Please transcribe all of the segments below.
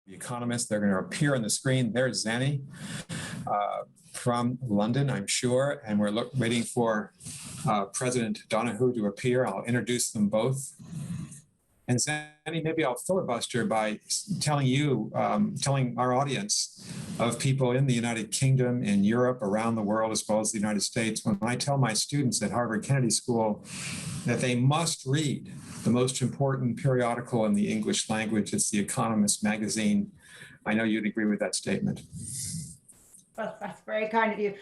The Economist. They're going to appear on the screen. There's Zanny from London, I'm sure, and we're waiting for President Donohoe to appear. I'll introduce them both. And Zanny, maybe I'll filibuster by telling you, telling our audience of people in the United Kingdom, in Europe, around the world, as well as the United States, when I tell my students at Harvard Kennedy School that they must read the most important periodical in the English language, it's the Economist magazine. I know you'd agree with that statement. Well, that's very kind of you,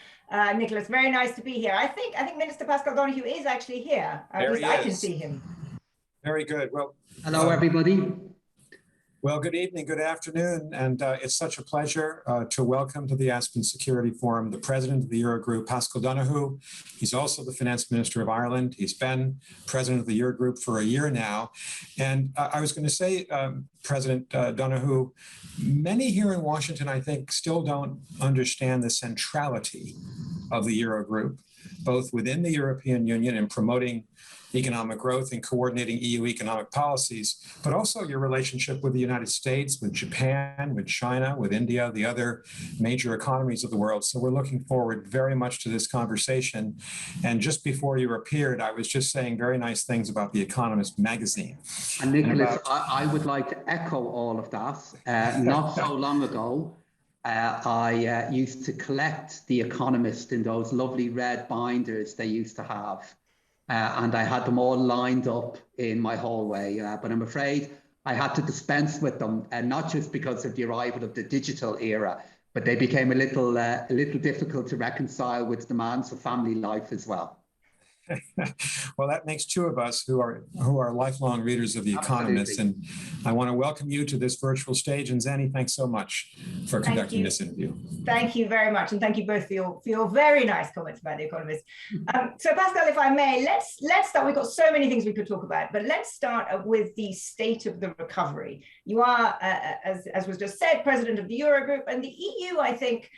Nicholas. Very nice to be here. I think Minister Paschal Donohoe is actually here. At least I can see him. Very good. Well, hello, everybody. Well, good evening, good afternoon, and it's such a pleasure to welcome to the Aspen Security Forum the president of the Eurogroup, Paschal Donohoe. He's also the finance minister of Ireland. He's been president of the Eurogroup for a year now. And I was going to say, President Donohoe, many here in Washington, I think, still don't understand the centrality of the Eurogroup, both within the European Union in promoting economic growth and coordinating EU economic policies, but also your relationship with the United States, with Japan, with China, with India, the other major economies of the world. So we're looking forward very much to this conversation. And just before you appeared, I was just saying very nice things about the Economist magazine. And Nicholas, I would like to echo all of that. Not so long ago, I used to collect the Economist in those lovely red binders they used to have. And I had them all lined up in my hallway, but I'm afraid I had to dispense with them, and not just because of the arrival of the digital era, but they became a little difficult to reconcile with demands of family life as well. Well, that makes two of us who are lifelong readers of The Economist. And I want to welcome you to this virtual stage. And Zanny, thanks so much for conducting this interview. Thank you very much. And thank you both for your very nice comments about The Economist. So Paschal, if I may, let's start. We've got so many things we could talk about, but let's start with the state of the recovery. You are, as was just said, president of the Eurogroup, and the EU, I think,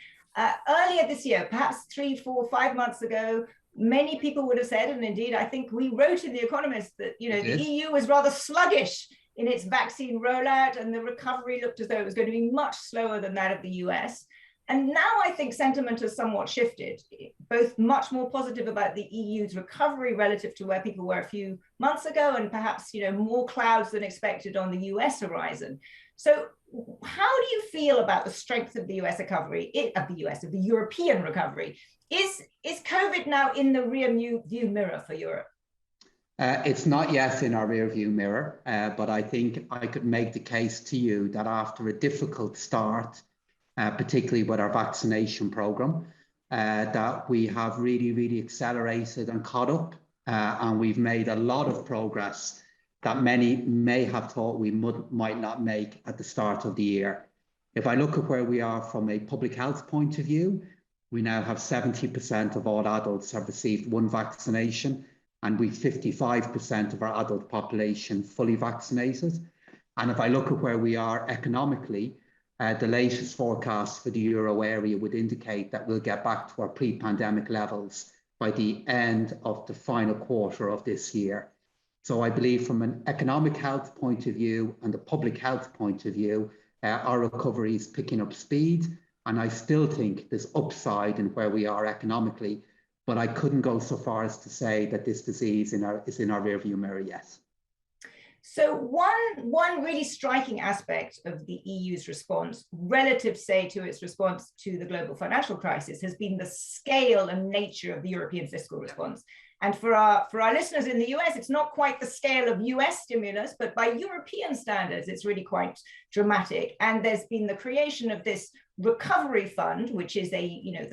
earlier this year, perhaps 3, 4, 5 months ago, many people would have said, and indeed, I think we wrote in The Economist that, the EU was rather sluggish in its vaccine rollout, and the recovery looked as though it was going to be much slower than that of the US. And now I think sentiment has somewhat shifted, both much more positive about the EU's recovery relative to where people were a few months ago, and perhaps, more clouds than expected on the US horizon. So how do you feel about the strength of the US recovery, of the European recovery? Is COVID now in the rear view mirror for Europe? It's not yet in our rear view mirror, but I think I could make the case to you that after a difficult start, particularly with our vaccination program, that we have really, really accelerated and caught up, and we've made a lot of progress that many may have thought we might not make at the start of the year. If I look at where we are from a public health point of view, we now have 70% of all adults have received one vaccination, and we've 55% of our adult population fully vaccinated. And if I look at where we are economically, the latest forecast for the euro area would indicate that we'll get back to our pre-pandemic levels by the end of the final quarter of this year. So I believe from an economic health point of view and a public health point of view, our recovery is picking up speed. And I still think there's upside in where we are economically, but I couldn't go so far as to say that this disease is in our rearview mirror yet. So one really striking aspect of the EU's response, relative, say, to its response to the global financial crisis, has been the scale and nature of the European fiscal response. And for our listeners in the US, it's not quite the scale of US stimulus, but by European standards, it's really quite dramatic. And there's been the creation of this recovery fund, which is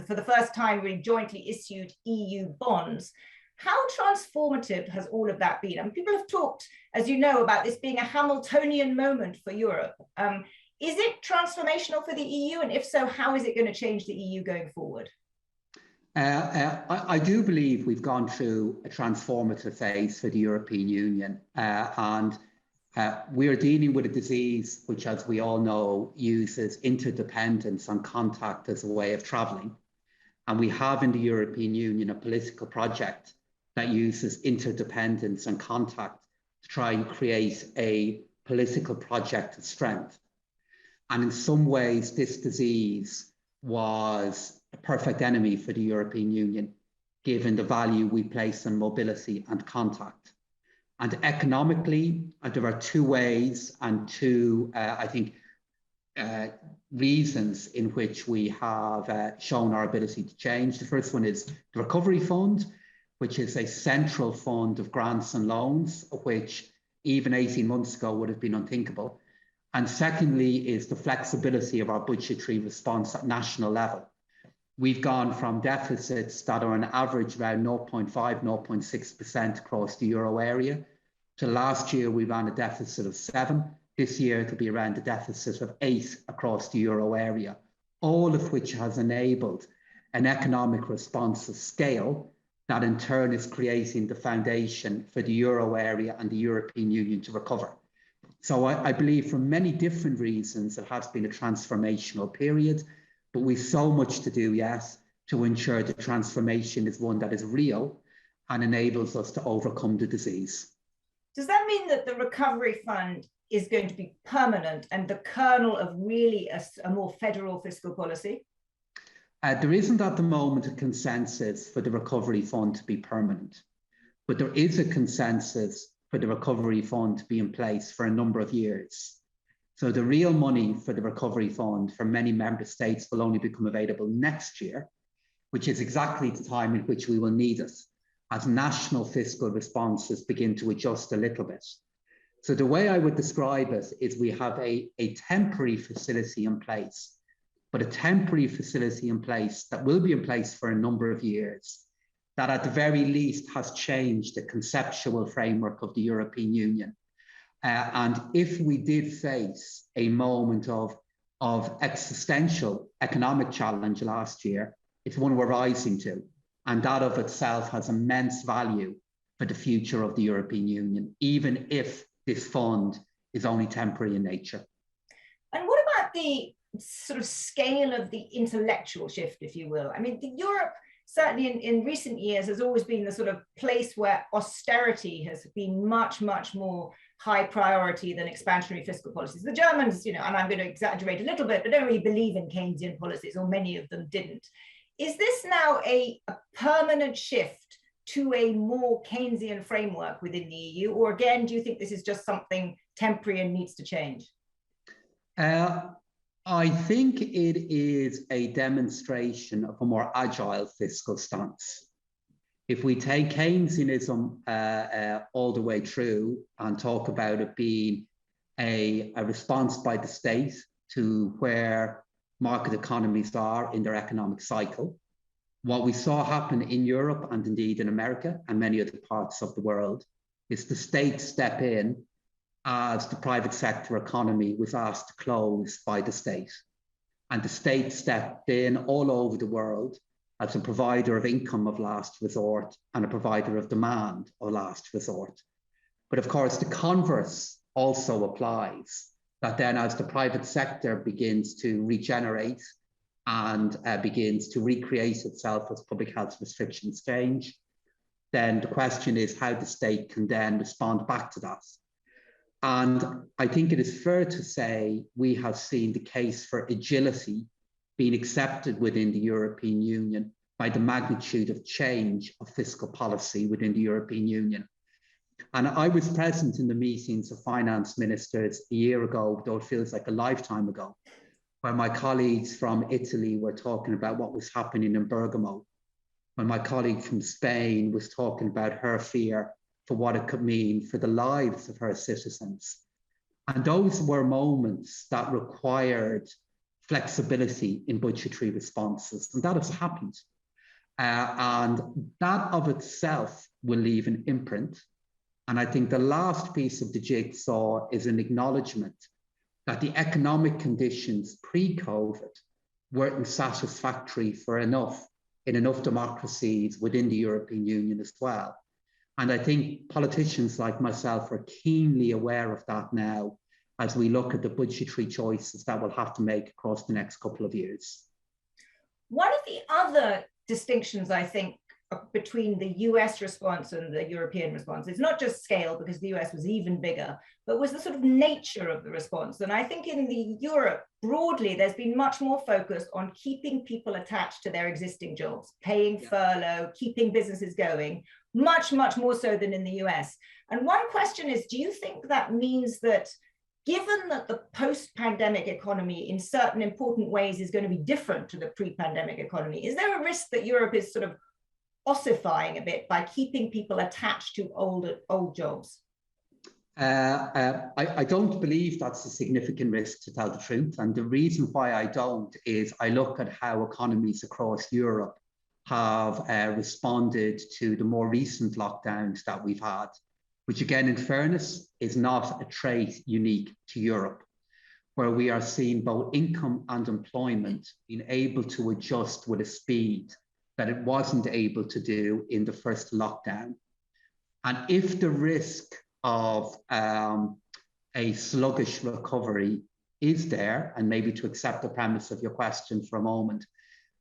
for the first time, really jointly issued EU bonds. How transformative has all of that been? And people have talked, as you know, about this being a Hamiltonian moment for Europe. Is it transformational for the EU? And if so, how is it going to change the EU going forward? I do believe we've gone through a transformative phase for the European Union, and we are dealing with a disease which, as we all know, uses interdependence and contact as a way of travelling. And we have in the European Union a political project that uses interdependence and contact to try and create a political project of strength. And in some ways, this disease was a perfect enemy for the European Union, given the value we place on mobility and contact. And economically, there are two ways and two, I think, reasons in which we have shown our ability to change. The first one is the Recovery Fund, which is a central fund of grants and loans, which even 18 months ago would have been unthinkable. And secondly is the flexibility of our budgetary response at national level. We've gone from deficits that are on average around 0.5, 0.6% across the euro area to last year we ran a deficit of 7. This year it'll be around a deficit of 8 across the euro area, all of which has enabled an economic response of scale that in turn is creating the foundation for the euro area and the European Union to recover. So I believe for many different reasons, it has been a transformational period, but we've so much to do, yes, to ensure the transformation is one that is real and enables us to overcome the disease. Does that mean that the Recovery Fund is going to be permanent and the kernel of really a more federal fiscal policy? There isn't at the moment a consensus for the Recovery Fund to be permanent, but there is a consensus for the Recovery Fund to be in place for a number of years. So the real money for the Recovery Fund for many member states will only become available next year, which is exactly the time in which we will need it as national fiscal responses begin to adjust a little bit. So the way I would describe it is we have a temporary facility in place, but a temporary facility in place that will be in place for a number of years, that at the very least has changed the conceptual framework of the European Union. And if we did face a moment of existential economic challenge last year, it's one we're rising to. And that of itself has immense value for the future of the European Union, even if this fund is only temporary in nature. And what about the sort of scale of the intellectual shift, if you will? I mean, Europe, certainly in recent years, has always been the sort of place where austerity has been much, much more high priority than expansionary fiscal policies. The Germans, and I'm going to exaggerate a little bit, but don't really believe in Keynesian policies, or many of them didn't. Is this now a permanent shift to a more Keynesian framework within the EU? Or again, do you think this is just something temporary and needs to change? I think it is a demonstration of a more agile fiscal stance. If we take Keynesianism all the way through and talk about it being a response by the state to where market economies are in their economic cycle, what we saw happen in Europe and indeed in America and many other parts of the world is the state step in as the private sector economy was asked to close by the state. And the state stepped in all over the world as a provider of income of last resort and a provider of demand of last resort. But of course, the converse also applies, that then as the private sector begins to regenerate and begins to recreate itself as public health restrictions change, then the question is how the state can then respond back to that. And I think it is fair to say we have seen the case for agility being accepted within the European Union by the magnitude of change of fiscal policy within the European Union. And I was present in the meetings of finance ministers a year ago, though it feels like a lifetime ago, where my colleagues from Italy were talking about what was happening in Bergamo, when my colleague from Spain was talking about her fear for what it could mean for the lives of her citizens. And those were moments that required flexibility in budgetary responses, and that has happened. And that of itself will leave an imprint. And I think the last piece of the jigsaw is an acknowledgement that the economic conditions pre-COVID weren't satisfactory for in enough democracies within the European Union as well. And I think politicians like myself are keenly aware of that now as we look at the budgetary choices that we'll have to make across the next couple of years. One of the other distinctions, I think, between the US response and the European response. It's not just scale, because the US was even bigger, but was the sort of nature of the response. And I think in the Europe, broadly, there's been much more focus on keeping people attached to their existing jobs, paying furlough, keeping businesses going, much, much more so than in the US. And one question is, do you think that means that, given that the post-pandemic economy in certain important ways is going to be different to the pre-pandemic economy, is there a risk that Europe is sort of ossifying a bit by keeping people attached to old jobs? I don't believe that's a significant risk, to tell the truth. And the reason why I don't is I look at how economies across Europe have responded to the more recent lockdowns that we've had, which again, in fairness, is not a trait unique to Europe, where we are seeing both income and employment being able to adjust with a speed that it wasn't able to do in the first lockdown. And if the risk of a sluggish recovery is there, and maybe to accept the premise of your question for a moment,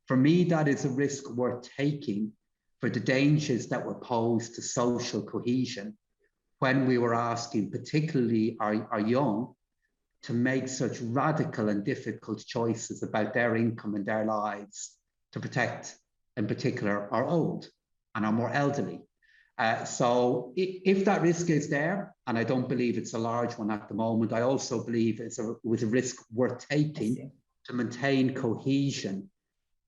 for me, that is a risk worth taking for the dangers that were posed to social cohesion when we were asking, particularly our young, to make such radical and difficult choices about their income and their lives to protect, in particular, our old and our more elderly. So if that risk is there, and I don't believe it's a large one at the moment, I also believe it was a risk worth taking to maintain cohesion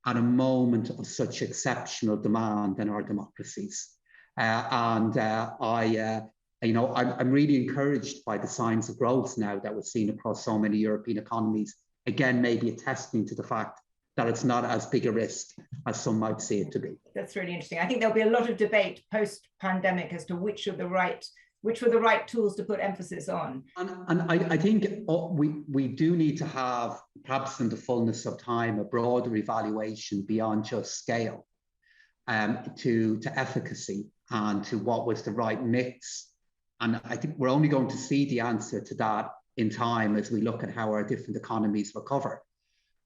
at a moment of such exceptional demand in our democracies. I'm really encouraged by the signs of growth now that we're seeing across so many European economies. Again, maybe attesting to the fact that it's not as big a risk as some might see it to be. That's really interesting. I think there'll be a lot of debate post-pandemic as to which were the right tools to put emphasis on. And I think we do need to have, perhaps in the fullness of time, a broader evaluation beyond just scale, to efficacy and to what was the right mix. And I think we're only going to see the answer to that in time as we look at how our different economies recover.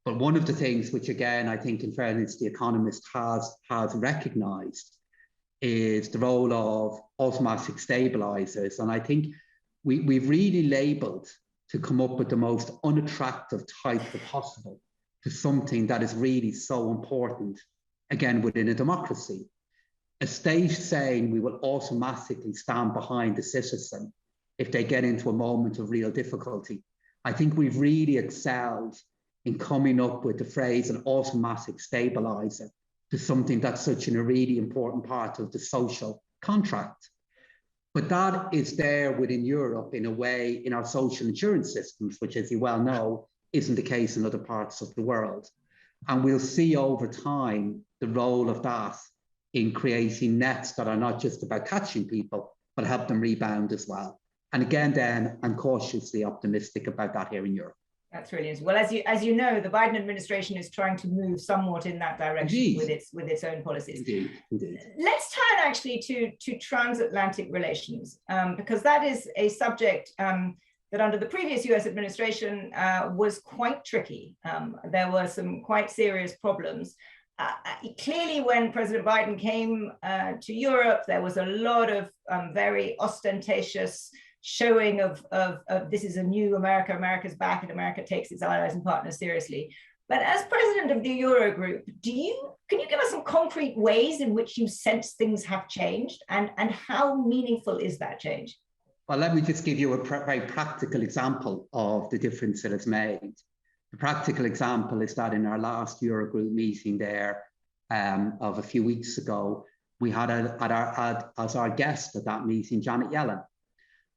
But one of the things which, again, I think in fairness, the Economist has recognised is the role of automatic stabilisers. And I think we've really labelled to come up with the most unattractive title possible to something that is really so important, again, within a democracy. A state saying we will automatically stand behind the citizen if they get into a moment of real difficulty. I think we've really excelled in coming up with the phrase an automatic stabiliser to something that's such a really important part of the social contract. But that is there within Europe in a way in our social insurance systems, which, as you well know, isn't the case in other parts of the world. And we'll see over time the role of that in creating nets that are not just about catching people, but help them rebound as well. And again, then I'm cautiously optimistic about that here in Europe. That's really interesting. Well, as you know, the Biden administration is trying to move somewhat in that direction with its own policies. Indeed. Let's turn actually to transatlantic relations, because that is a subject that under the previous US administration was quite tricky. There were some quite serious problems. Clearly, when President Biden came to Europe, there was a lot of very ostentatious showing of this is a new America, America's back, and America takes its allies and partners seriously. But as president of the Eurogroup, can you give us some concrete ways in which you sense things have changed, and how meaningful is that change? Well, let me just give you a very practical example of the difference that it's made. The practical example is that in our last Eurogroup meeting there of a few weeks ago, we had as our guest at that meeting, Janet Yellen.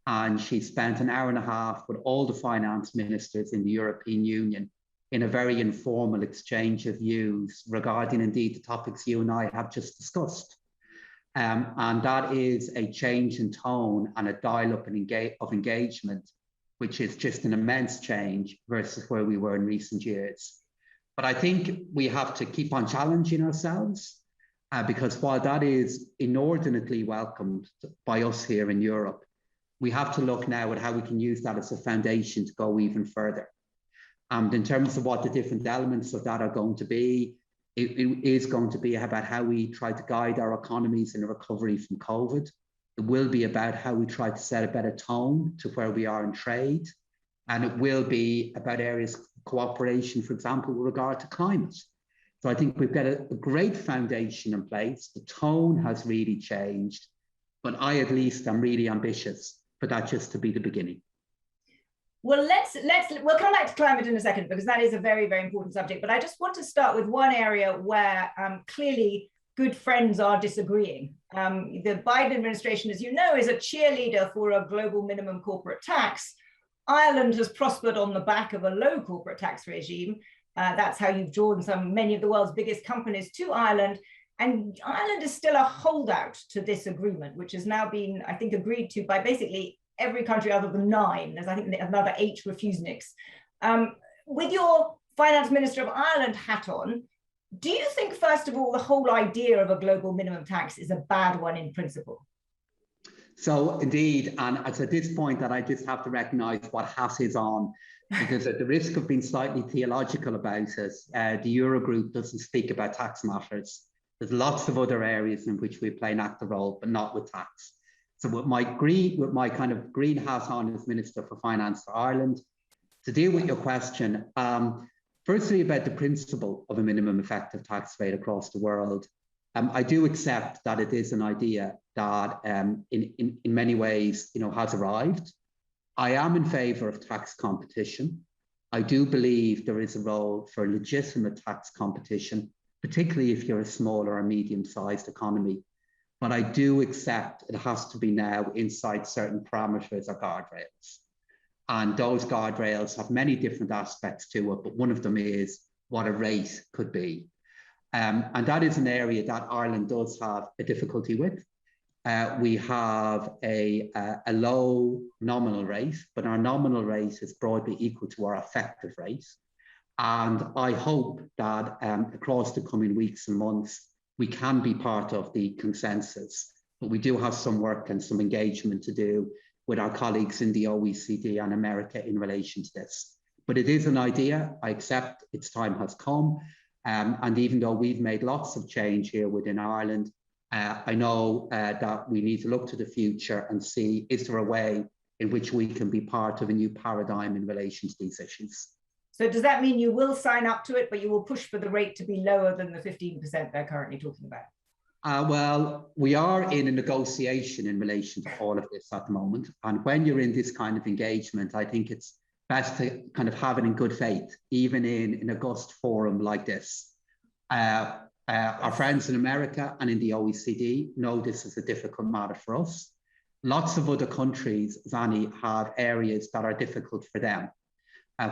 And she spent an hour and a half with all the finance ministers in the European Union in a very informal exchange of views regarding indeed the topics you and I have just discussed. And that is a change in tone and a dial-up of engagement, which is just an immense change versus where we were in recent years. But I think we have to keep on challenging ourselves because while that is inordinately welcomed by us here in Europe, we have to look now at how we can use that as a foundation to go even further. And in terms of what the different elements of that are going to be, It is going to be about how we try to guide our economies in a recovery from COVID. It will be about how we try to set a better tone to where we are in trade. And it will be about areas of cooperation, for example, with regard to climate. So I think we've got a great foundation in place. The tone has really changed, but I at least am really ambitious for that just to be the beginning. Well, we'll come back to climate in a second, because that is a very, very important subject. But I just want to start with one area where clearly good friends are disagreeing. The Biden administration, as you know, is a cheerleader for a global minimum corporate tax. Ireland has prospered on the back of a low corporate tax regime. That's how you've drawn many of the world's biggest companies to Ireland. And Ireland is still a holdout to this agreement, which has now been, I think, agreed to by basically every country other than 9. There's, I think, another 8 refuseniks. With your finance minister of Ireland hat on, do you think, first of all, the whole idea of a global minimum tax is a bad one in principle? So indeed, and it's at this point that I just have to recognise what hat is on, because at the risk of being slightly theological about it, the Eurogroup doesn't speak about tax matters. There's lots of other areas in which we play an active role, but not with tax. So with my kind of green hat on as Minister for Finance for Ireland, to deal with your question, firstly about the principle of a minimum effective tax rate across the world, I do accept that it is an idea that in many ways, has arrived. I am in favour of tax competition. I do believe there is a role for legitimate tax competition, particularly if you're a small or a medium-sized economy. But I do accept it has to be now inside certain parameters or guardrails. And those guardrails have many different aspects to it, but one of them is what a rate could be. And that is an area that Ireland does have a difficulty with. We have a low nominal rate, but our nominal rate is broadly equal to our effective rate. And I hope that across the coming weeks and months, we can be part of the consensus. But we do have some work and some engagement to do with our colleagues in the OECD and America in relation to this. But it is an idea. I accept its time has come. And even though we've made lots of change here within Ireland, I know that we need to look to the future and see, is there a way in which we can be part of a new paradigm in relation to these issues? So does that mean you will sign up to it, but you will push for the rate to be lower than the 15% they're currently talking about? Well, we are in a negotiation in relation to all of this at the moment. And when you're in this kind of engagement, I think it's best to kind of have it in good faith, even in an august forum like this. Our friends in America and in the OECD know this is a difficult matter for us. Lots of other countries, Zanny, have areas that are difficult for them,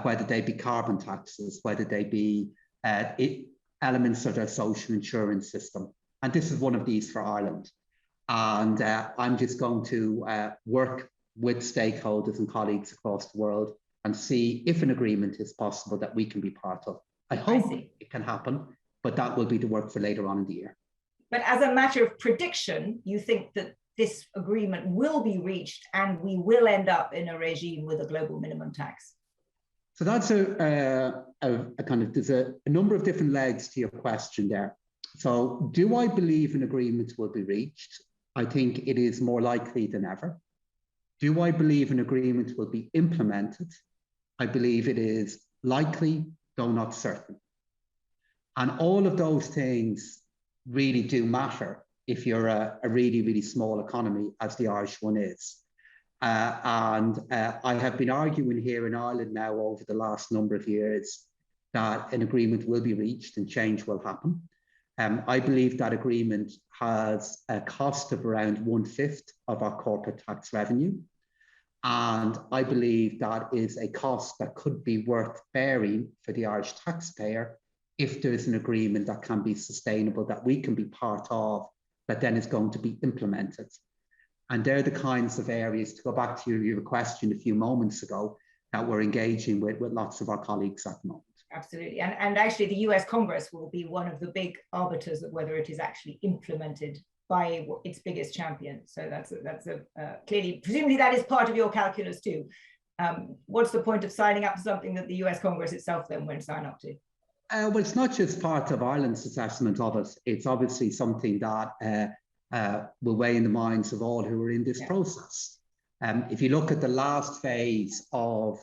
whether they be carbon taxes, whether they be elements of their social insurance system. And this is one of these for Ireland. And I'm just going to work with stakeholders and colleagues across the world and see if an agreement is possible that we can be part of. I hope it can happen, but that will be the work for later on in the year. But as a matter of prediction, you think that this agreement will be reached and we will end up in a regime with a global minimum tax? So that's a kind of, there's a number of different legs to your question there. So do I believe an agreement will be reached? I think it is more likely than ever. Do I believe an agreement will be implemented? I believe it is likely, though not certain. And all of those things really do matter if you're a really, really small economy, as the Irish one is. I have been arguing here in Ireland now over the last number of years that an agreement will be reached and change will happen. I believe that agreement has a cost of around 1/5 of our corporate tax revenue. And I believe that is a cost that could be worth bearing for the Irish taxpayer if there's an agreement that can be sustainable, that we can be part of, that then is going to be implemented. And they're the kinds of areas, to go back to your question a few moments ago, that we're engaging with lots of our colleagues at the moment. Absolutely. And actually the US Congress will be one of the big arbiters of whether it is actually implemented by its biggest champion. So that's clearly, presumably that is part of your calculus too. What's the point of signing up to something that the US Congress itself then won't sign up to? Well, it's not just part of Ireland's assessment of it. It's obviously something that will weigh in the minds of all who are in this process. If you look at the last phase of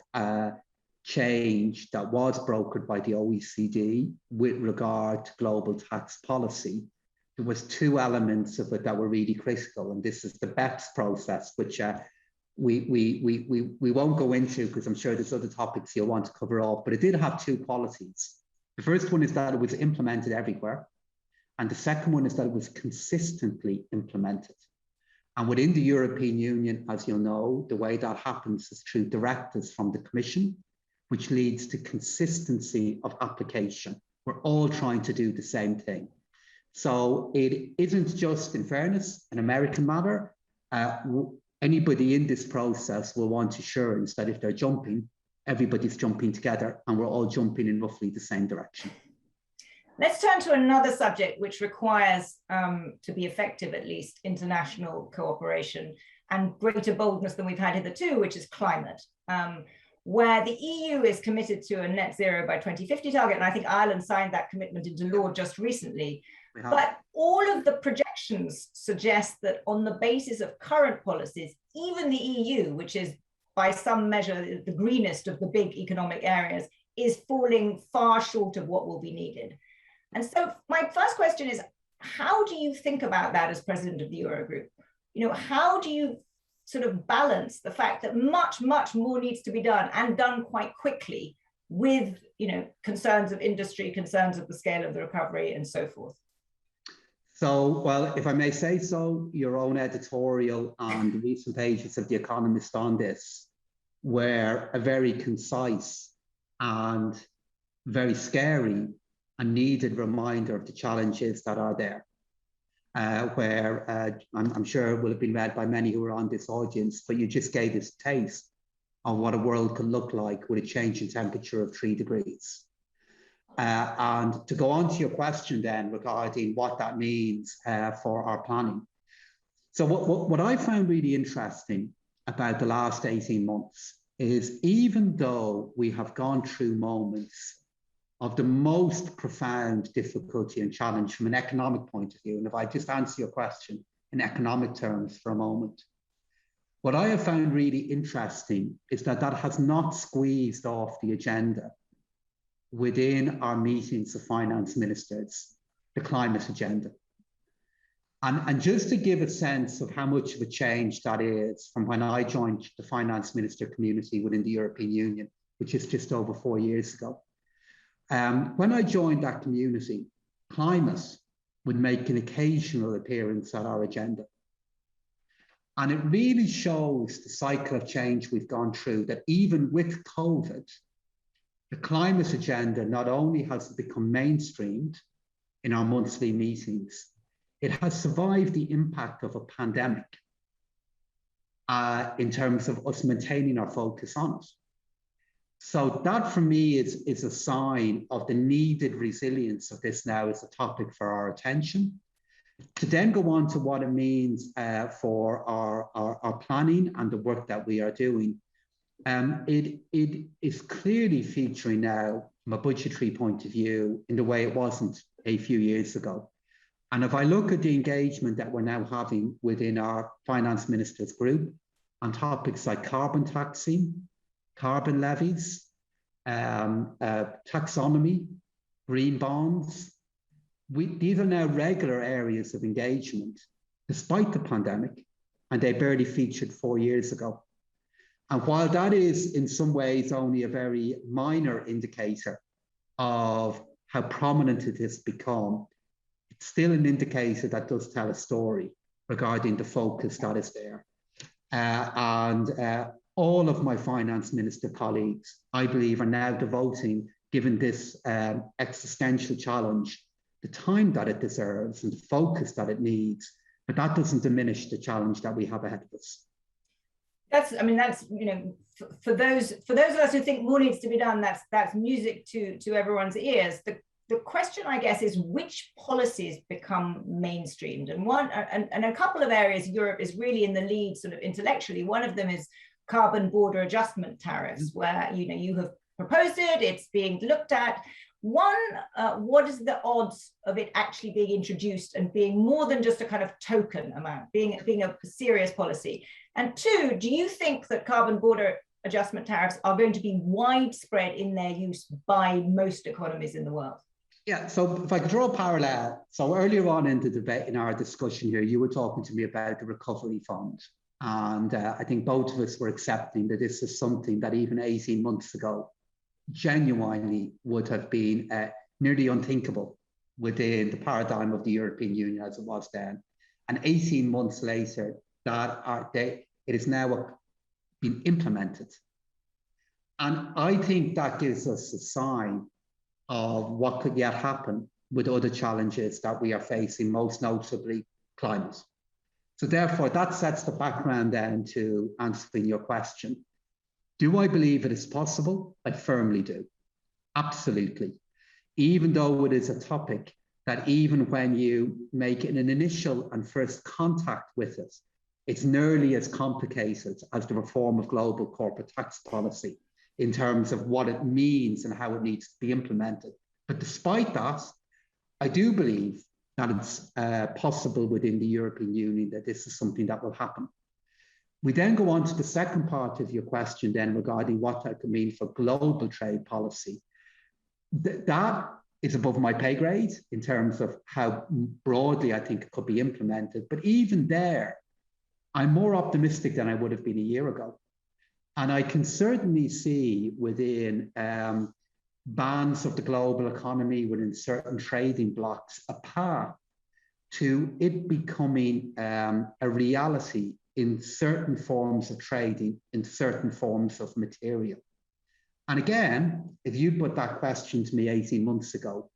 change that was brokered by the OECD with regard to global tax policy, there was two elements of it that were really critical, and this is the BEPS process, which we won't go into because I'm sure there's other topics you'll want to cover off, but it did have two qualities. The first one is that it was implemented everywhere, and the second one is that it was consistently implemented. And within the European Union, as you'll know, the way that happens is through directives from the Commission, which leads to consistency of application. We're all trying to do the same thing. So it isn't just, in fairness, an American matter. Anybody in this process will want assurance that if they're jumping, everybody's jumping together and we're all jumping in roughly the same direction. Let's turn to another subject which requires, to be effective at least, international cooperation and greater boldness than we've had hitherto, which is climate, where the EU is committed to a net zero by 2050 target. And I think Ireland signed that commitment into law just recently. But all of the projections suggest that on the basis of current policies, even the EU, which is by some measure the greenest of the big economic areas, is falling far short of what will be needed. And so my first question is, how do you think about that as president of the Eurogroup? You know, how do you sort of balance the fact that much, much more needs to be done and done quite quickly with, you know, concerns of industry, concerns of the scale of the recovery and so forth? So, well, if I may say so, your own editorial on the recent pages of The Economist on this were a very concise and very scary and needed reminder of the challenges that are there, where I'm sure it will have been read by many who are on this audience, but you just gave us a taste of what a world could look like with a change in temperature of 3 degrees. And to go on to your question then regarding what that means for our planning. So what I found really interesting about the last 18 months is even though we have gone through moments of the most profound difficulty and challenge from an economic point of view, and if I just answer your question in economic terms for a moment, what I have found really interesting is that that has not squeezed off the agenda within our meetings of finance ministers, the climate agenda. And just to give a sense of how much of a change that is from when I joined the finance minister community within the European Union, which is just over 4 years ago. When I joined that community, climate would make an occasional appearance at our agenda. And it really shows the cycle of change we've gone through, that even with COVID, the climate agenda not only has become mainstreamed in our monthly meetings, it has survived the impact of a pandemic in terms of us maintaining our focus on it. So that for me is a sign of the needed resilience of this now as a topic for our attention. To then go on to what it means for our planning and the work that we are doing. It is clearly featuring now from a budgetary point of view in the way it wasn't a few years ago. And if I look at the engagement that we're now having within our finance ministers group on topics like carbon taxing, carbon levies, taxonomy, green bonds, these are now regular areas of engagement despite the pandemic, and they barely featured 4 years ago. And while that is in some ways only a very minor indicator of how prominent it has become, it's still an indicator that does tell a story regarding the focus that is there. All of my finance minister colleagues, I believe, are now devoting, given this existential challenge, the time that it deserves and the focus that it needs, but that doesn't diminish the challenge that we have ahead of us. That's, I mean, that's, you know, for those of us who think more needs to be done, that's music to everyone's ears. The question, I guess, is which policies become mainstreamed? And a couple of areas Europe is really in the lead sort of intellectually. One of them is carbon border adjustment tariffs, where, you know, you have proposed it, it's being looked at. One, what is the odds of it actually being introduced and being more than just a kind of token amount, being a serious policy? And two, do you think that carbon border adjustment tariffs are going to be widespread in their use by most economies in the world? Yeah, so if I could draw a parallel. So earlier on in the debate, in our discussion here, you were talking to me about the recovery fund. And I think both of us were accepting that this is something that even 18 months ago genuinely would have been nearly unthinkable within the paradigm of the European Union as it was then. And 18 months later, it is now been implemented. And I think that gives us a sign of what could yet happen with other challenges that we are facing, most notably climate. So therefore, that sets the background then to answering your question. Do I believe it is possible? I firmly do. Absolutely. Even though it is a topic that even when you make an initial and first contact with it, it's nearly as complicated as the reform of global corporate tax policy in terms of what it means and how it needs to be implemented. But despite that, I do believe that it's possible within the European Union that this is something that will happen. We then go on to the second part of your question then regarding what that could mean for global trade policy. That is above my pay grade in terms of how broadly I think it could be implemented. But even there, I'm more optimistic than I would have been a year ago. And I can certainly see within bands of the global economy, within certain trading blocks, a path to it becoming a reality in certain forms of trading, in certain forms of material. And again, if you put that question to me 18 months ago,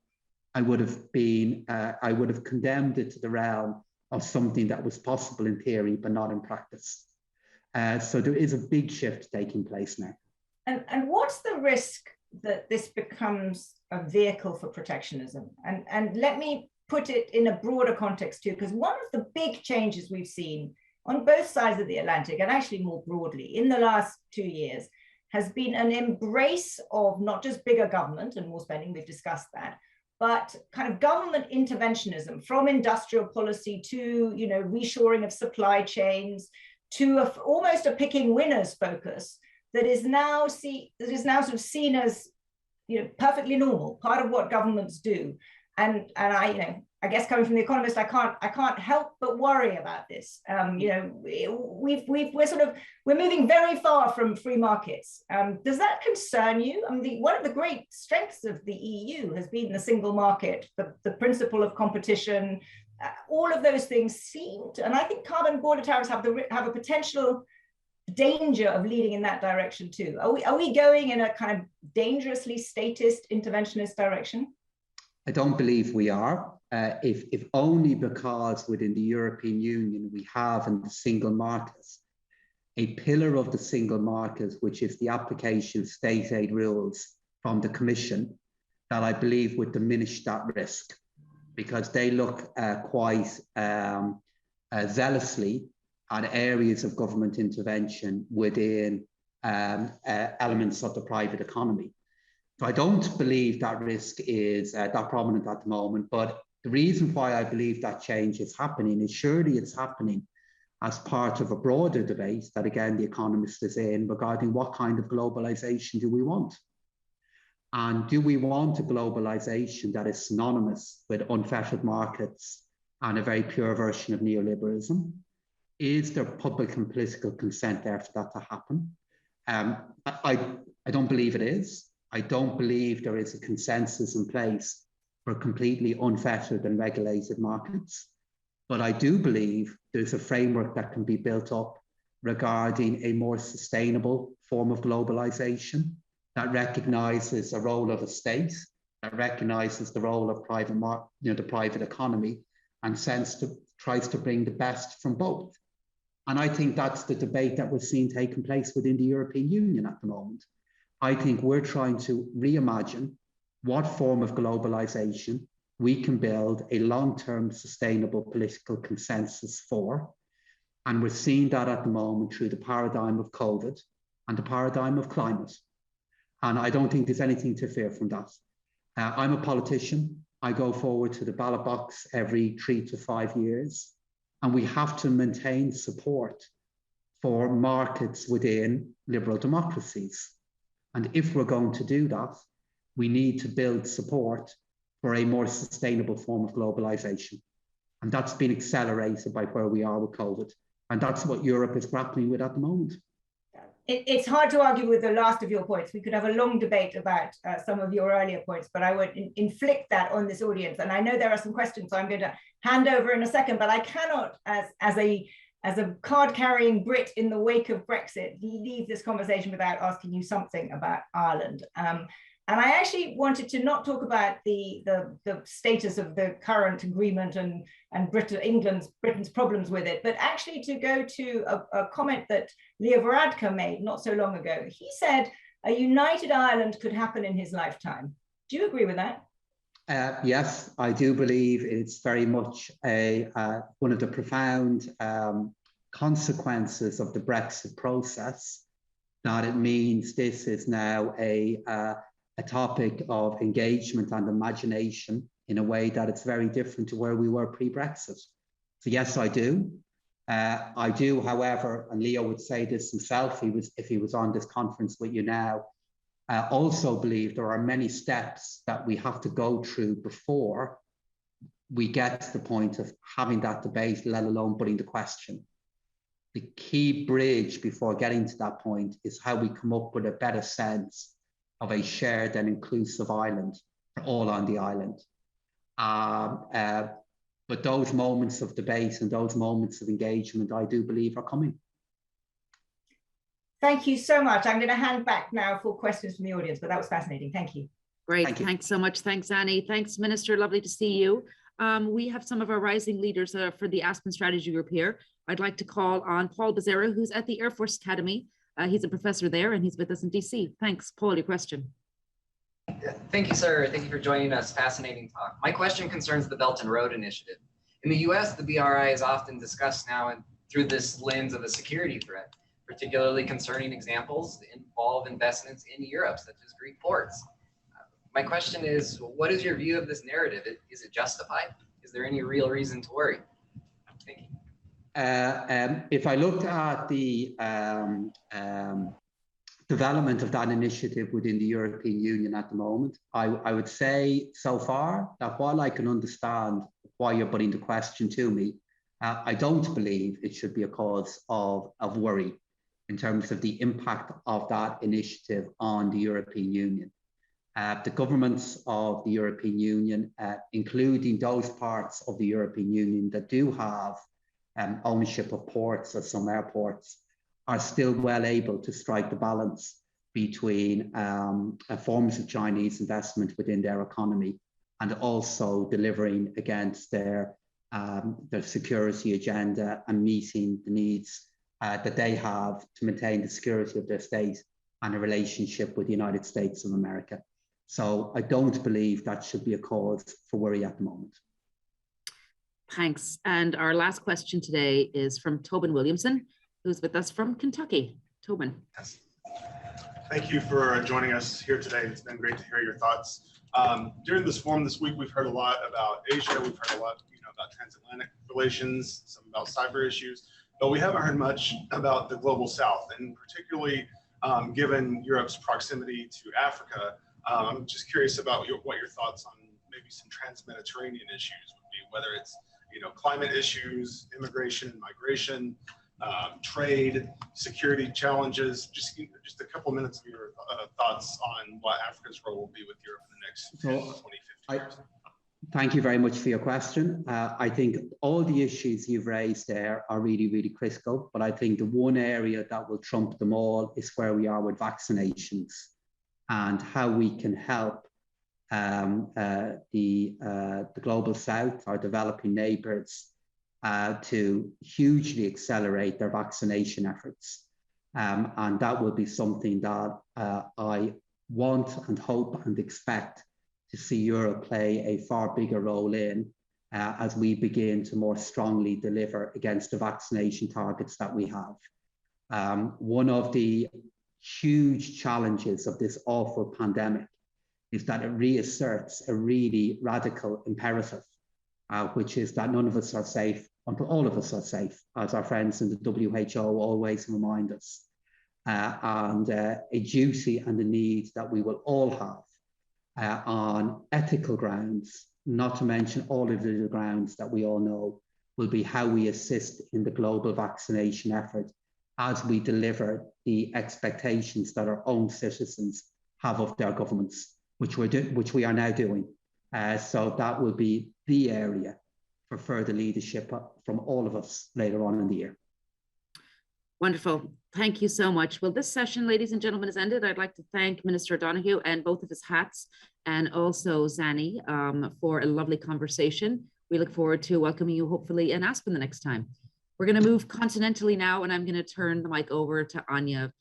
I would have condemned it to the realm of something that was possible in theory, but not in practice. So there is a big shift taking place now. And what's the risk that this becomes a vehicle for protectionism? And let me put it in a broader context too, because one of the big changes we've seen on both sides of the Atlantic, and actually more broadly in the last 2 years, has been an embrace of not just bigger government and more spending, we've discussed that, but kind of government interventionism, from industrial policy to, you know, reshoring of supply chains, to almost a picking winners focus that is now sort of seen as, you know, perfectly normal, part of what governments do. And I, you know, I guess coming from The Economist, I can't help but worry about this. You know, we're moving very far from free markets. Does that concern you? I mean, one of the great strengths of the EU has been the single market, the principle of competition. All of those things seemed, and I think carbon border tariffs have a potential danger of leading in that direction too. Are we going in a kind of dangerously statist, interventionist direction? I don't believe we are, if only because within the European Union we have in the single market a pillar of the single market, which is the application of state aid rules from the Commission, that I believe would diminish that risk, because they look quite zealously at areas of government intervention within elements of the private economy. So I don't believe that risk is that prominent at the moment, but the reason why I believe that change is happening is surely it's happening as part of a broader debate that, again, The Economist is in regarding what kind of globalization do we want? And do we want a globalization that is synonymous with unfettered markets and a very pure version of neoliberalism? Is there public and political consent there for that to happen? I don't believe it is. I don't believe there is a consensus in place for completely unfettered and regulated markets. But I do believe there's a framework that can be built up regarding a more sustainable form of globalization that recognizes the role of the state, that recognizes the role of the private economy, and tries to bring the best from both. And I think that's the debate that we're seeing taking place within the European Union at the moment. I think we're trying to reimagine what form of globalization we can build a long-term sustainable political consensus for. And we're seeing that at the moment through the paradigm of COVID and the paradigm of climate. And I don't think there's anything to fear from that. I'm a politician. I go forward to the ballot box every 3 to 5 years, and we have to maintain support for markets within liberal democracies. And if we're going to do that, we need to build support for a more sustainable form of globalization. And that's been accelerated by where we are with COVID. And that's what Europe is grappling with at the moment. It's hard to argue with the last of your points. We could have a long debate about some of your earlier points, but I would inflict that on this audience. And I know there are some questions, so I'm going to hand over in a second, but I cannot, as a card-carrying Brit in the wake of Brexit, leave this conversation without asking you something about Ireland. And I actually wanted to not talk about the status of the current agreement and Britain's problems with it, but actually to go to a comment that Leo Varadkar made not so long ago. He said a united Ireland could happen in his lifetime. Do you agree with that? Yes, I do believe it's very much one of the profound consequences of the Brexit process, that it means this is now a topic of engagement and imagination in a way that it's very different to where we were pre-Brexit. So yes, I do. I do, however, and Leo would say this himself if he was on this conference with you now, also believe there are many steps that we have to go through before we get to the point of having that debate, let alone putting the question. The key bridge before getting to that point is how we come up with a better sense of a shared and inclusive Ireland for all on the island. But those moments of debate and those moments of engagement, I do believe, are coming. Thank you so much. I'm going to hand back now for questions from the audience, but that was fascinating. Thank you. Great. Thank you. Thanks so much. Thanks, Zanny. Thanks, Minister. Lovely to see you. We have some of our rising leaders for the Aspen Strategy Group here. I'd like to call on Paul Becerra, who's at the Air Force Academy. He's a professor there and he's with us in DC. Thanks. Paul, your question. Thank you, sir. Thank you for joining us. Fascinating talk. My question concerns the Belt and Road Initiative. In the US, the BRI is often discussed now and through this lens of a security threat. Particularly concerning examples involve investments in Europe, such as Greek ports. My question is, what is your view of this narrative? Is it justified? Is there any real reason to worry? Thank you. If I looked at the development of that initiative within the European Union at the moment, I would say so far that while I can understand why you're putting the question to me, I don't believe it should be a cause of worry in terms of the impact of that initiative on the European Union. The governments of the European Union, including those parts of the European Union that do have ownership of ports or some airports, are still well able to strike the balance between forms of Chinese investment within their economy and also delivering against their security agenda and meeting the needs that they have to maintain the security of their state and a relationship with the United States of America. So I don't believe that should be a cause for worry at the moment. Thanks. And our last question today is from Tobin Williamson, who's with us from Kentucky. Tobin. Yes. Thank you for joining us here today. It's been great to hear your thoughts. During this forum this week, we've heard a lot about Asia. We've heard a lot about transatlantic relations, some about cyber issues, but we haven't heard much about the global South, and particularly given Europe's proximity to Africa. I'm just curious about what your thoughts on maybe some trans-Mediterranean issues would be, whether it's climate issues, immigration and migration, trade, security challenges. Just a couple of minutes of your thoughts on what Africa's role will be with Europe in the next 10, 20, 50 years. Thank you very much for your question. I think all the issues you've raised there are really, really critical, but I think the one area that will trump them all is where we are with vaccinations and how we can help the global South, our developing neighbours, to hugely accelerate their vaccination efforts. And that will be something that I want and hope and expect to see Europe play a far bigger role in as we begin to more strongly deliver against the vaccination targets that we have. One of the huge challenges of this awful pandemic is that it reasserts a really radical imperative, which is that none of us are safe until all of us are safe, as our friends in the WHO always remind us, and a duty and a need that we will all have on ethical grounds, not to mention all of the grounds that we all know will be how we assist in the global vaccination effort as we deliver the expectations that our own citizens have of their governments, which we are now doing. So that will be the area for further leadership from all of us later on in the year. Wonderful. Thank you so much. Well, this session, ladies and gentlemen, is ended. I'd like to thank Minister Donohoe and both of his hats, and also Zanny, for a lovely conversation. We look forward to welcoming you, hopefully, in Aspen the next time. We're going to move continentally now, and I'm going to turn the mic over to Anya